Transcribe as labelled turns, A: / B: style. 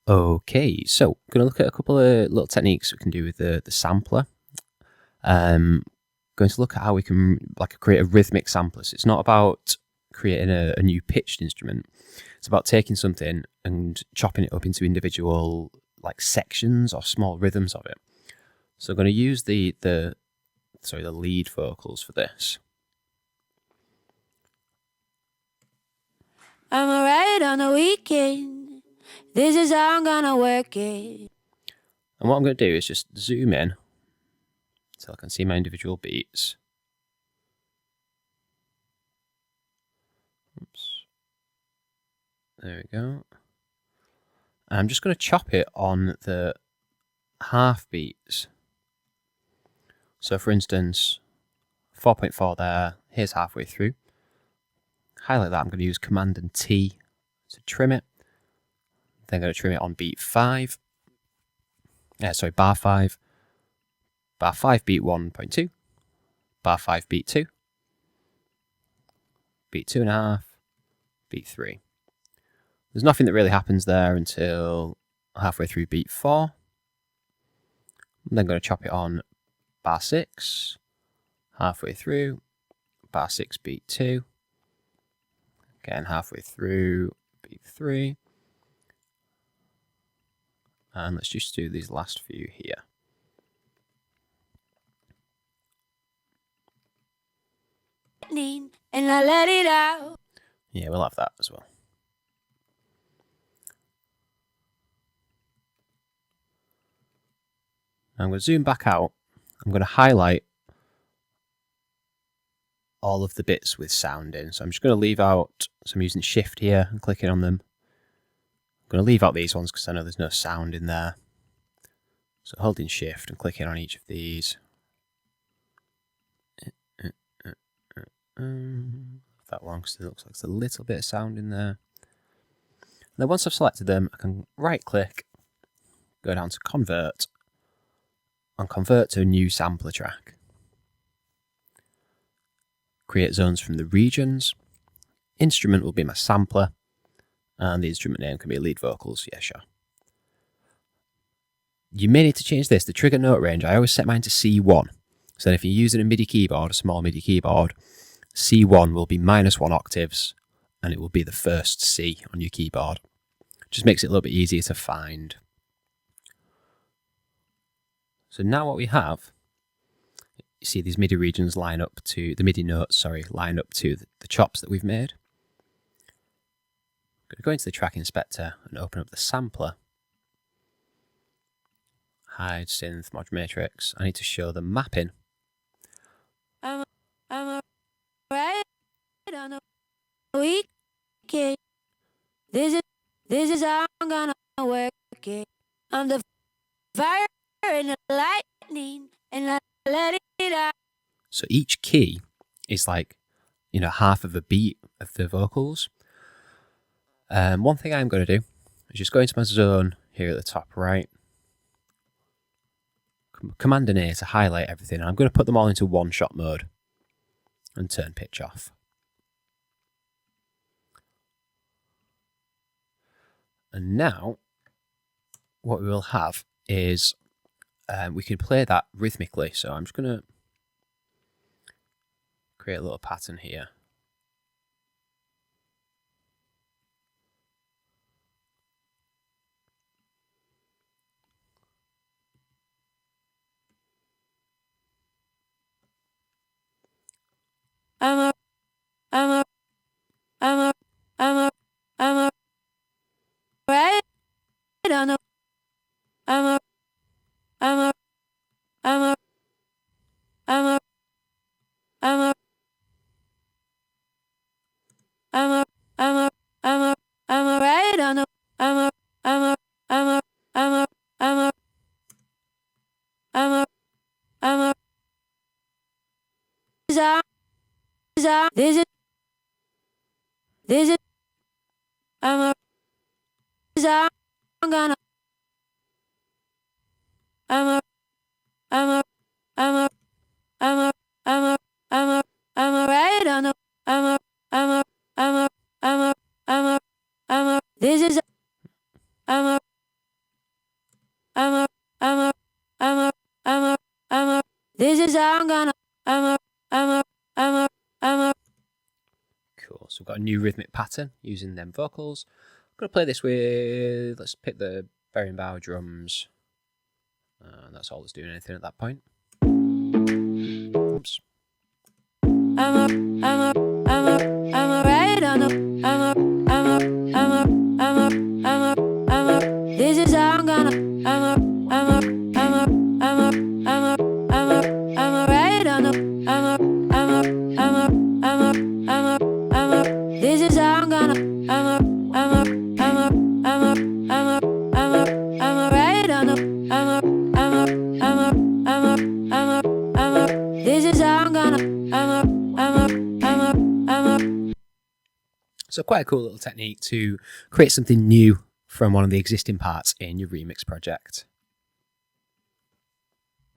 A: Okay, so I'm going to look at a couple of little techniques we can do with the sampler. Going to look at how we can create a rhythmic sampler. So it's not about creating a new pitched instrument. It's about taking something and chopping it up into individual sections or small rhythms of it. So I'm going to use the lead vocals for this.
B: I'm alright on the weekend. This is how I'm gonna work it.
A: And what I'm going to do is just zoom in so I can see my individual beats. Oops. There we go. And I'm just going to chop it on the half beats. So for instance, 4.4 there, here's halfway through. Highlight that, I'm going to use Command and T to trim it. Then I'm going to trim it on beat 5. Bar 5. Bar 5 beat 1.2. Bar 5 beat 2. Beat 2.5. Beat 3. There's nothing that really happens there until halfway through beat 4. I'm then going to chop it on bar 6. Halfway through. Bar 6 beat 2. Again halfway through beat 3. And let's just do these last few here.
B: And I let it out.
A: Yeah, we'll have that as well. I'm going to zoom back out. I'm going to highlight all of the bits with sound in. So I'm just going to leave out, so I'm using Shift here and clicking on them. I'm going to leave out these ones because I know there's no sound in there. So holding Shift and clicking on each of these. That one because it looks like there's a little bit of sound in there. And then once I've selected them, I can right click, go down to Convert, and convert to a new sampler track. Create zones from the regions. Instrument will be my sampler, and the instrument name can be lead vocals. Yeah, sure. You may need to change this. The trigger note range, I always set mine to C1. So if you're using a MIDI keyboard, a small MIDI keyboard, C1 will be -1 octaves, and it will be the first C on your keyboard. Just makes it a little bit easier to find. So now what we have, you see these MIDI regions line up to, the MIDI notes, line up to the chops that we've made. I'm going to go into the track inspector and open up the sampler. Hide synth mod matrix. I need to show the mapping.
B: I'm alright on the weekend. This is how I'm gonna work it. I'm the fire and the lightning, and I let it out.
A: So each key is half of a beat of the vocals. One thing I'm going to do is just go into my zone here at the top right. Command and A to highlight everything. And I'm going to put them all into one-shot mode and turn pitch off. And now what we will have is we can play that rhythmically. So I'm just going to create a little pattern here.
B: I'm right on the. This is I'm gonna I'm right on the this is This is how I'm gonna.
A: Cool. So we've got a new rhythmic pattern using them vocals. I'm going to play this with, let's pick the berimbau drums. That's all that's doing anything at that point. Oops.
B: This is how I'm gonna. This is how I'm gonna. This is how I'm gonna.
A: So quite a cool little technique to create something new from one of the existing parts in your remix project.